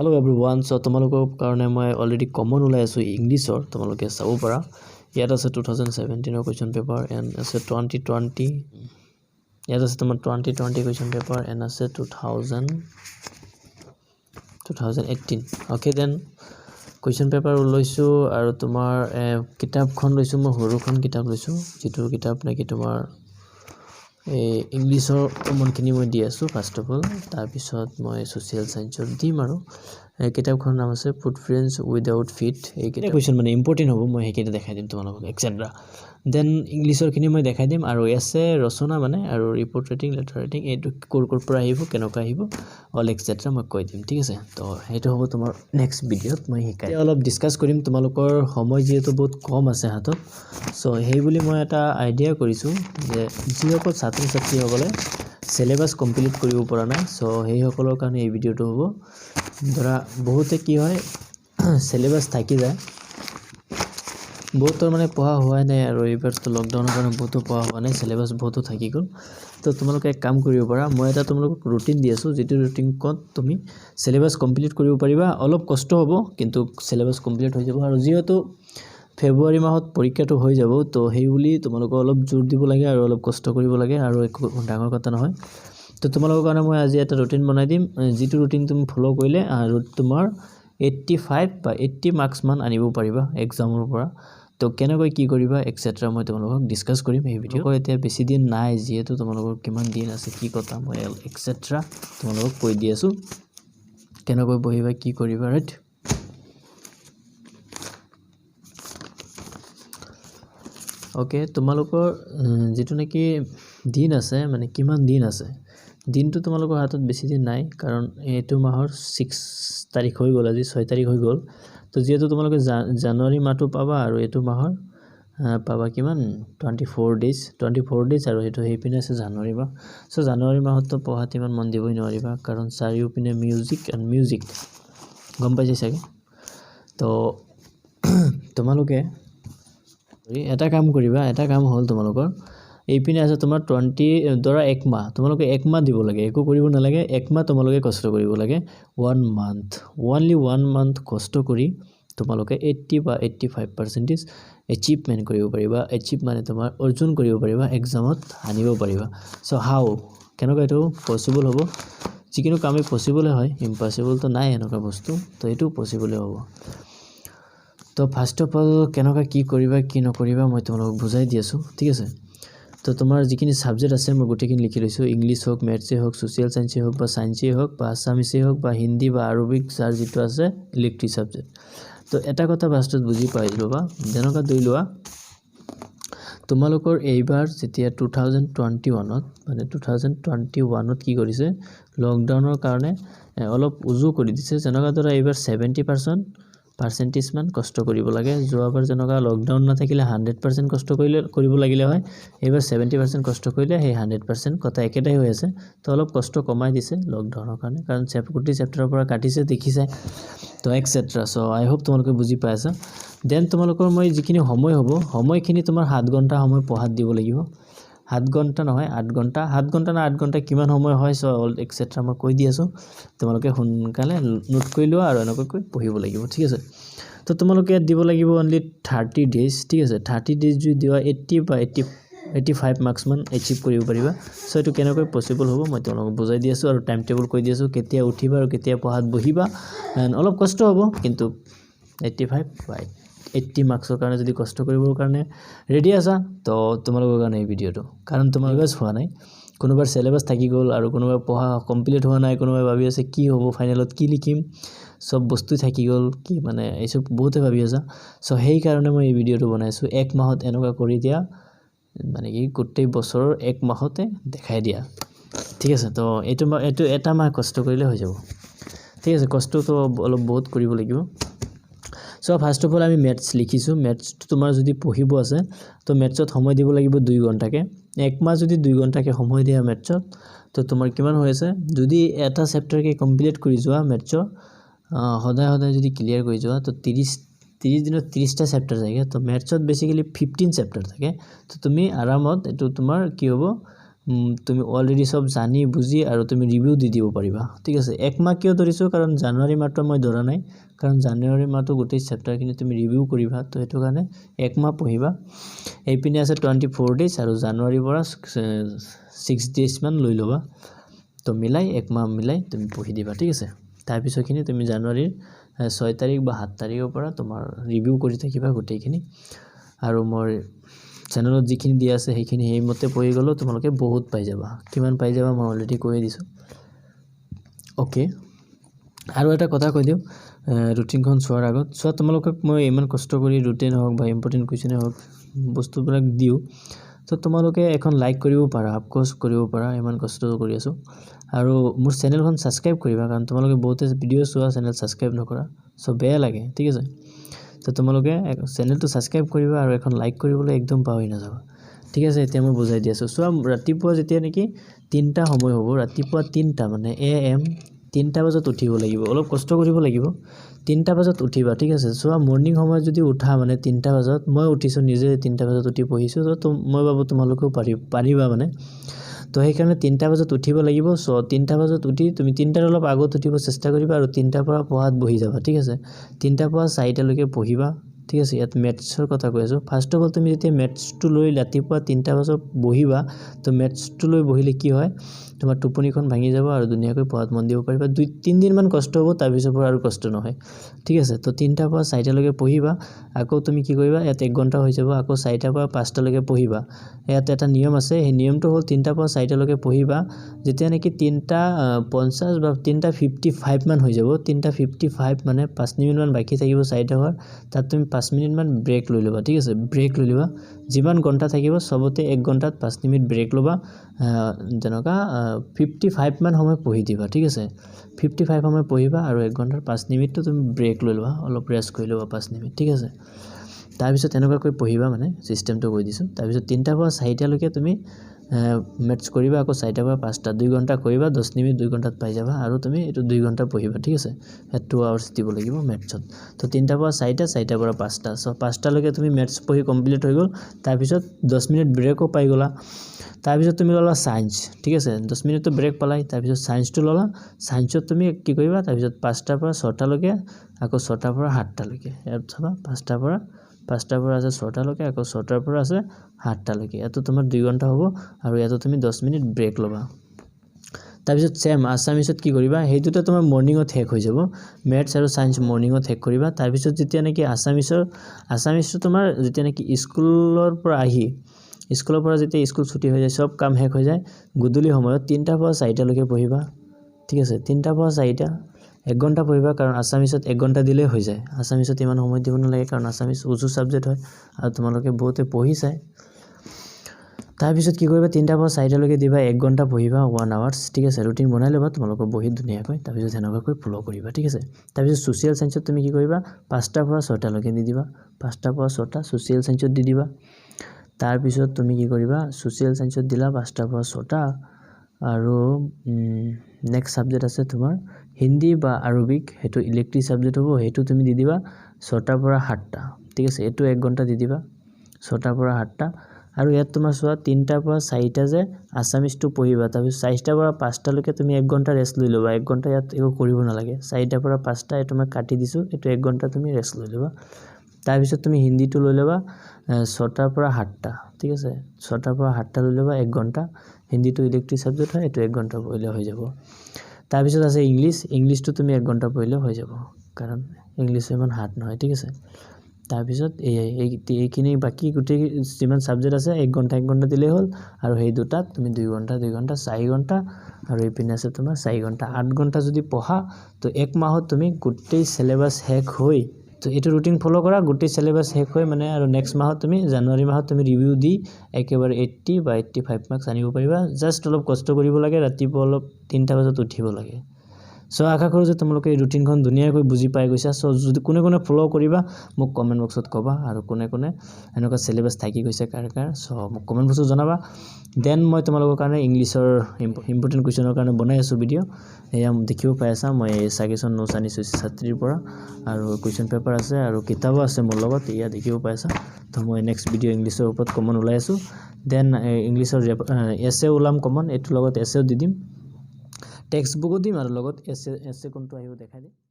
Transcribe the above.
Hello everyone, so তোমালোকৰ কাৰণে মই অলৰেডি কমন ওলাই আছো ইংলিছৰ তোমালোকে চাব পাৰা ইয়াত আছে 2017 ৰ কোৱেশ্চন পেপাৰ এন্ড আছে 2020 ইয়াত আছে তোমাৰ 2020 কোৱেশ্চন পেপাৰ এন্ড আছে 2018 ওকে দেন কোৱেশ্চন পেপাৰ লৈছো আৰু তোমাৰ কিতাপখন লৈছো মই হৰুখন কিতাপ লৈছো যিটো কিতাপ নাকি তোমাৰ ইংলিছৰ কমনখিনি মই দি আছো ফাৰ্স্ট অফ অল তাৰ পিছত মই সোশ্যাল সায়েন্সৰ দিম আৰু কিতাপখনৰ নাম আছে ফুটপ্ৰিন্টস উইদাউট ফিট এই কিতাপ কোৱেশ্চন মানে ইম্পৰ্টেন্ট হ'ব মই হেকিটা দেখাই দিম তোমালোকক এটসেট্ৰা দেন ইংলিছৰ খিনি মই দেখাই দিম আৰু এছে ৰচনা মানে আৰু ৰিপোৰ্ট ৰাইটিং লেটাৰ ৰাইটিং এইটো কোৰ পৰা আহিব কেনেকা আহিব অল এটসেট্ৰা মই কৈ দিম ঠিক আছে তো হেতু হ'ব তোমাৰ নেক্সট ভিডিওত মই শিকাই অলপ ডিসকাস কৰিম তোমালোকৰ সময় যেহেতু বহুত কম আছে হাতত সো হেই বুলি মই এটা আইডিয়া কৰিছো যে যিসকল ছাত্ৰ ছাত্ৰী সকলে সিলেবাস কমপ্লিট কৰিব পৰা নাই সো হেই সকলৰ কাৰণে এই ভিডিওটো হ'ব ধৰা বহুতে কি হয় সিলেবাস থাকি যায় বহুতৰ মানে পঢ়া হোৱা নাই আৰু এইবাৰটো লকডাউনৰ কাৰণে বহুত পঢ়া হোৱা নাই সিলেবাস বহুত থাকি গল তো তোমালোকে এক কাম কৰিব পাৰা মই এটা তোমালোকক ৰুটিন দি আছো যেটো ৰুটিন কত তুমি সিলেবাস কমপ্লিট কৰিব পাৰিবা অলপ কষ্ট হ'ব কিন্তু সিলেবাস কমপ্লিট হৈ যাব আৰু যেহেতু ফেব্ৰুৱাৰী মাহত পৰীক্ষাটো হৈ যাব তো হেই বুলি তোমালোকক অলপ জোৰ দিব লাগে আৰু অলপ কষ্ট কৰিব লাগে আৰু একো ডাঙৰ কথা নহয় তো তোমালোকৰ কাৰণে মই আজি এটা ৰুটিন বনাই দিম যেটো ৰুটিন তুমি ফলো কৰিলে আৰু তোমাৰ 85 বা 80 মাৰ্কস মান আনিব পাৰিবা এক্সামৰ পৰা তো কেনেকৈ কি কৰিবা এটসেট্ৰা মই তোমালোকক ডিসকাস কৰিম এই ভিডিও এতিয়া বেছি দিন নাই যেহেতু তোমালোকৰ কিমান দিন আছে কি কথা মই এটসেট্ৰা তোমালোকক কৈ দি আছো কেনেকৈ বহিবা কি কৰিবা ৰাইট ওকে তোমালোকৰ যেটো নেকি দিন আছে মানে কিমান দিন আছে দিনটো তোমালোকৰ হাতত বেছি দিন নাই কাৰণ এটো মাহৰ 6 তাৰিখ হৈ গল আজি 6 তাৰিখ হৈ গল তো যেহেতু তোমালোকে জানুৱাৰী মাহটো পাবা আৰু এটো মাহৰ পাবা কিমান 24 ডেজ আৰু এটো হেপিনে আছে জানুৱাৰী মাহ সো জানুৱাৰী মাহত তো পঢ়াত ইমান মন দিবই নোৱাৰিবা কাৰণ চাৰিও পিনে মিউজিক গম পাইছে চাগে তো তোমালোকে এটা কাম কৰিবা এটা কাম হল তোমালোকৰ এইপিনে আছে তোমাৰ 20 ধৰা এক মাহ তোমালোকে এক মাহ দিব লাগে একো কৰিব নালাগে এক মাহ তোমালোকে কষ্ট কৰিব লাগে 1 মান্থ only 1 মান্থ কষ্ট কৰি তোমালোকে 80 বা 85% এচিভমেন্ট কৰিব পাৰিবা এচিভ মানে তোমাৰ অৰ্জন কৰিব পাৰিবা এক্সামত আনিব পাৰিবা সো হাউ কেনেকৈ এটো পসিবল হ'ব যিকিনো কামে পসিবল হয় ইম্পসিবল তো নাই এনেকা বস্তু তো এটো পসিবল হ'ব তো ফার্স্ট অফ অল কেনেকা কি কৰিবা কি নকৰিবা মই তোমালোকক বুজাই দি আছো ঠিক আছে তো তোমাৰ যিখিনি সাবজেক্ট আছে মই গুটেকিন লিখি লৈছো ইংলিশ হোক ম্যাথছে হোক সোশ্যাল সায়েন্সে হোক বা সায়েন্সে হোক বা আসামিসে হোক বা হিন্দি বা আৰবিক যাৰ যেটো আছে ইলেক্ট্ৰিক সাবজেক্ট তো এটা কথা বাস্তত বুজি পাই লবা যেনকা দুই লোৱা তোমালোকৰ এইবাৰ যেতিয়া 2021 ত মানে 2021 ত কি কৰিছে লকডাউনৰ কাৰণে অলপ উজু কৰি দিছে যেনকা ধৰা এইবাৰ 70% পাৰ্সেন্টেজ মান কষ্ট কৰিব লাগে যোৱাবাৰ যেনকা লকডাউন না থাকিলে 100% কষ্ট কৰিব লাগিলে হয় এবাৰ 70% কষ্ট কৰিলে হে 100% কথা একেটাই হৈ আছে তো অলপ কষ্ট কমাই দিছে লকডাউনৰ কাৰণে কাৰণ চেপ্টাৰ চেপ্টাৰৰ পৰা কাটিছে দেখিছে তো এটসেট্ৰা সো আই হোপ তোমালোকে বুজি পাইছা দেন তোমালোকৰ মই যিখিনি সময় হ'ব সময়খিনি তোমাৰ 7 ঘন্টা সময় পঢ়াত দিব লাগিব 7 ঘন্টা নহয় 8 ঘন্টা 7 ঘন্টা না 8 ঘন্টা কিমান সময় হয় সো অল এটসেট্ৰা মই কৈ দি আছো তোমালোকে হুনকালে নোট কৰি লোৱা আৰু এনেকৈ পঢ়িব লাগিব ঠিক আছে তো তোমালোকে দিব লাগিব অনলি 30 ডেজ ঠিক আছে 30 ডেজ যদি দিৱা 80 বা 85 মাৰ্কস মান এচিভ কৰিব পাৰিবা সো এটো কেনেকৈ পসিবল হ'ব মই তোমালোকক বুজাই দি আছো আৰু টাইম টেবল কৈ দি আছো কেতিয়া উঠিবা আৰু কেতিয়া পঢ়াত বহিবা অলপ কষ্ট হ'ব কিন্তু 85 বাই 80 মাৰ্কসৰ কাৰণে যদি কষ্ট কৰিবৰ কাৰণে ৰেডি আছা তো তোমালোকৰ কাৰণে এই ভিডিওটো কাৰণ তোমাৰ বাস হোৱা নাই কোনোবাৰ সিলেবাস থাকি গল আৰু কোনোবাৰ পঢ়া কমপ্লিট হোৱা নাই কোনোবাই ভাবি আছে কি হ'ব ফাইনালত কি লিখিম সব বস্তু থাকি গল কি মানে এইসব বহুতে ভাবি আছে সো হেই কাৰণে মই এই ভিডিওটো বনাইছো এক মাহত এনেকা কৰি দিয়া মানে কি গোটেই বছৰৰ এক মাহতে দেখাই দিয়া ঠিক আছে তো এটো এটা মাহ কষ্ট কৰিলে হৈ যাব ঠিক আছে কষ্ট তো অলপ বহুত কৰিব লাগিব সো ফাৰ্স্ট অফ অল আমি ম্যাথছ লিখিছো ম্যাথছ তোমাৰ যদি পঢ়িব আছে তো ম্যাথছত সময় দিব লাগিব 2 ঘন্টাকে এক মাহ যদি 2 ঘন্টাকে সময় দিয়া ম্যাথছত তো তোমাৰ কিমান হৈ আছে যদি এটা চেপ্টাৰকে কমপ্লিট কৰি যোৱা ম্যাথছৰ সদায় যদি ক্লিয়াৰ কৰি যোৱা তো 30 দিনত 30টা চেপ্টাৰ থাকে তো ম্যাথছত বেসিক্যালি 15 চেপ্টাৰ থাকে তো তুমি আৰামত এটো তোমাৰ কি হ'ব তুমি অলৰেডি সব জানি বুজি আৰু তুমি ৰিভিউ দি দিব পাৰিবা ঠিক আছে এক মাহ কিয় ধৰিছো কাৰণ জানুৱাৰী মাহটো মই ধৰা নাই কাৰণ জানুৱাৰী মাহটো গোটেই চেপ্টাৰখিনি তুমি ৰিভিউ কৰিবা তো এটো কাৰণে এক মাহ পঢ়িবা এইপিনে আছে 24 ডেজ আৰু জানুৱাৰীৰ পৰা 6 ডেজ মান লৈ লবা তো মিলাই এক মাহ মিলাই তুমি পঢ়ি দিবা ঠিক আছে তাৰ পিছৰখিনি তুমি জানুৱাৰীৰ 6 তাৰিখ বা 7 তাৰিখৰ পৰা তোমাৰ ৰিভিউ কৰি থাকিবা গোটেইখিনি আৰু মোৰ চেনেলত যিখিনি দিয়া আছে সেইখিনি হেইমতে পঢ়ি গলো তোমালোকে বহুত পাই যাবা কিমান পাই যাবা মই অলৰেডি কৈ দিছো ওকে আৰু এটা কথা কৈ দিও ৰুটিনখন চোৱাৰ আগত চোৱা তোমালোকক মই ইমান কষ্ট কৰি ৰুটিন হওক বা ইম্পৰ্টেন্ট কোৱেশ্চন হওক বস্তুবিলাক দিও তো তোমালোকে এখন লাইক কৰিব পাৰা আপকোৰ্স কৰিব পাৰা ইমান কষ্ট কৰি আছো আৰু মোৰ চেনেলখন সাবস্ক্ৰাইব কৰিবা কাৰণ তোমালোকে বহুতে ভিডিও চোৱা চেনেল সাবস্ক্ৰাইব নকৰা সো বেয়া লাগে ঠিক আছে তো তোমালোকে চেনেলটো সাবস্ক্ৰাইব কৰিবা আৰু এখন লাইক কৰিবলৈ একদম পাহৰি নাযাবা ঠিক আছে এতিয়া মই বুজাই দি আছো চোৱা ৰাতিপুৱা যেতিয়া নেকি 3টা সময় হ'ব ৰাতিপুৱা 3টা মানে AM 3টা বজাত উঠিব লাগিব অলপ কষ্ট কৰিব লাগিব 3টা বজাত উঠিবা ঠিক আছে চোৱা মৰ্নিং সময়ত যদি উঠা মানে 3টা বজাত মই উঠিছো নিজে 3টা বজাত উঠি পঢ়িছো তো মই ভাবো তোমালোকেও পাৰিবা মানে তো সেইকাৰণে 3টা বজাত উঠিব লাগিব সো 3টা বজাত উঠি তুমি 3টাৰ অলপ আগত উঠিব চেষ্টা কৰিবা আৰু 3টাৰ পৰা পঢ়াত বহি যাবা ঠিক আছে 3টাৰ পৰা 4টা লৈকে পঢ়িবা ঠিক আছে ইয়াত ম্যাথছৰ কথা কৈ আছো ফাৰ্স্ট অফ অল তুমি যেতিয়া ম্যাথছটো লৈ ৰাতিপুৱা 3টা বজাত বহিবা তো ম্যাথছটো লৈ বহিলে কি হয় তোমাৰ টোপনিখন ভাঙি যাব আৰু দুনিয়াকৈ পঢ়াত মন দিব পাৰিবা 2-3 দিন মান কষ্ট হ'ব তাৰ পিছৰ পৰা আৰু কষ্ট নহয় ঠিক আছে তো 3টাৰ পৰা 4টা লৈকে পঢ়িবা আকৌ তুমি কি কৰিবা ইয়াত 1 ঘন্টা হৈ যাব আকৌ 4টাৰ পৰা 5টা লৈকে পঢ়িবা ইয়াত এটা নিয়ম আছে এই নিয়মটো হ'ল 3টাৰ পৰা 4টা লৈকে পঢ়িবা যেতিয়া নেকি 3:50 বা 3:55 মান হৈ যাব 3:55 মানে 5 মিনিট মান বাকি থাকিব 4টা হোৱাৰ তাত তুমি 5 মিনিট মান ব্ৰেক লৈ লবা ঠিক আছে ব্ৰেক লৈ লবা যিমান ঘন্টা থাকিব সবতে 1 ঘন্টাত 5 মিনিট ব্ৰেক লবা জনকা 55 মান সময় পঢ়ি দিবা ঠিক আছে 55 সময় পঢ়িবা আৰু 1 ঘন্টাৰ 5 মিনিটটো তুমি ব্ৰেক লৈ লবা অলপ ৰেষ্ট কৰি লবা 5 মিনিট ঠিক আছে তাৰ পিছত এনেকৈ পঢ়িবা মানে সিস্টেমটো কৈ দিছো তাৰ পিছত 3টাৰ পৰা 4টা লৈকে তুমি ম্যাথছ কৰিবা আকৌ 4টাৰ পৰা 5টা 2 ঘন্টা কৰিবা 10 মিনিট 2 ঘন্টাত পাই যাবা আৰু তুমি এটো 2 ঘন্টা পঢ়িবা ঠিক আছে 2 আৱাৰ্স দিব লাগিব ম্যাথছত তো 3টাৰ পৰা 4টা 4টাৰ পৰা 5টা সো 5টা লৈকে তুমি ম্যাথছ পঢ়ি কমপ্লিট হৈ গল তাৰ পিছত 10 মিনিট ব্ৰেকও পাই গলা তাৰ পিছত তুমি ললা সায়েন্স ঠিক আছে 10 মিনিটটো ব্ৰেক পালাই তাৰ পিছত সায়েন্সটো ললা সায়েন্সত তুমি কি কৰিবা তাৰ পিছত 5টাৰ পৰা 6টা লৈকে আকৌ 6টাৰ পৰা 7টা লৈকে ইয়াত চাবা 5টাৰ পৰা আছে 6টা লৈকে আকৌ 6টাৰ পৰা আছে 7টা লৈকে এটো তোমাৰ 2 ঘন্টা হ'ব আৰু ইয়াতো তুমি 10 মিনিট ব্ৰেক লবা তাৰ পিছত সেম আসামিছত কি কৰিবা হেই দুটা তোমাৰ মৰ্নিংত শেষ হৈ যাব ম্যাথছ আৰু সায়েন্স মৰ্নিংত শেষ কৰিবা তাৰ পিছত যেতিয়া নেকি আসামিছটো তোমাৰ যেতিয়া নেকি স্কুলৰ পৰা আহি স্কুলৰ পৰা যেতিয়া স্কুল ছুটি হৈ যায় সব কাম শেষ হৈ যায় গুদুলি সময়ত 3টাৰ পৰা 4টা লৈকে পঢ়িবা ঠিক আছে 3টাৰ পৰা 4টা 1 ঘন্টা পঢ়িবা কাৰণ আসামিছত 1 ঘন্টা দিলে হৈ যায় আসামিছত ইমান সময় দিব নালাগে কাৰণ আসামিছ উজু সাবজেক্ট হয় আৰু তোমালোকে বহুতে পঢ়ি চাই তাৰ পিছত কি কৰিবা 3টাৰ পৰা 4টা লৈকে দিবা 1 ঘন্টা পঢ়িবা 1 আৱাৰ্স ঠিক আছে ৰুটিন বনাই লবা তোমালোকৰ বহি ধুনিয়াকৈ তাৰ পিছত হেনেকৈ ফলো কৰিবা ঠিক আছে তাৰ পিছত সোশ্যাল সায়েন্সত তুমি কি কৰিবা 5টাৰ পৰা 6টা লৈকে দি দিবা 5টাৰ পৰা 6টা সোশ্যাল সায়েন্সত দি দিবা তাৰ পিছত তুমি কি কৰিবা সোশ্যাল সায়েন্সত দিলা 5টাৰ পৰা 6টা আৰু নেক্সট সাবজেক্ট আছে তোমাৰ হিন্দী বা আৰবিক হেতু ইলেক্ট্ৰিক সাবজেক্ট হ'ব হেতু তুমি দি দিবা 6টাৰ পৰা 7টা ঠিক আছে এটো 1 ঘন্টা দি দিবা 6টাৰ পৰা 7টা আৰু ইয়াত তোমাৰ সোৱা 3টাৰ পৰা 4টা যে আসামিছটো পঢ়িবা তাৰ পিছত 4টাৰ পৰা 5টা লৈকে তুমি 1 ঘন্টা ৰেষ্ট লৈ লবা 1 ঘন্টা ইয়াত একো কৰিব নালাগে 4টাৰ পৰা 5টা এটো মই কাটি দিছো এটো 1 ঘন্টা তুমি ৰেষ্ট লৈ লবা তাৰ পিছত তুমি হিন্দীটো লৈ লবা 6টাৰ পৰা 7টা ঠিক আছে 6টাৰ পৰা 7টা লৈ লবা 1 ঘন্টা হিন্দীটো ইলেক্ট্ৰিক সাবজেক্ট হয় এটো 1 ঘন্টা পঢ়িলে হৈ যাব তাৰ পিছত আছে ইংলিশটো তুমি 1 ঘন্টা পঢ়িলে হৈ যাব কাৰণ ইংলিশ ইমান হাৰ্ড নহয় ঠিক আছে তাৰ পিছত এইখিনি বাকি গুটে যিমান সাবজেক্ট আছে 1 ঘন্টা দিলে হ'ল আৰু হেই দুটাত তুমি 2 ঘন্টা 4 ঘন্টা আৰু এইপিনে আছে তোমাৰ 4 ঘন্টা 8 ঘন্টা যদি পঢ়া তো 1 মাহত তুমি গুটেই সিলেবাস শেষ হৈ তো এটো ৰুটিন ফলো কৰা গুটেই সিলেবাস শেষ হৈ মানে আৰু নেক্সট মাহত তুমি জানুৱাৰী মাহত তুমি ৰিভিউ দি একেবাৰে 80 বা 85 মাৰ্কস আনিব পাৰিবা জাস্ট অলপ কষ্ট কৰিব লাগে ৰাতিপুৱা অলপ 3টা বজাত উঠিব লাগে সো আশা কৰোঁ যে তোমালোকে এই ৰুটিনখন ধুনীয়াকৈ বুজি পাই গৈছা সো যদি কোনে কোনে ফলো কৰিবা মোক কমেন্ট বক্সত ক'বা আৰু কোনে কোনে এনেকুৱা সিলেবাস থাকি গৈছে কাৰ সো মোক কমেন্ট বক্সত জনাবা দেন মই তোমালোকৰ কাৰণে ইংলিছৰ ইম্পৰ্টেন্ট কোৱেশ্চনৰ কাৰণে বনাই আছো ভিডিও এয়া দেখিব পাই আছা মই সাগেছন নোটছ আনিছো ছাত্ৰীৰ পৰা আৰু কোৱেশ্চন পেপাৰ আছে আৰু কিতাপো আছে মোৰ লগত এয়া দেখিব পাই আছা তো মই নেক্সট ভিডিও ইংলিছৰ ওপৰত কমন ওলাই আছো দেন ইংলিছৰ এছে ওলাম কমন এটো লগত এছেও দি দিম টেক্সট বুকো দিম আৰু লগত এছে কোনটো আহিব দেখাই দিম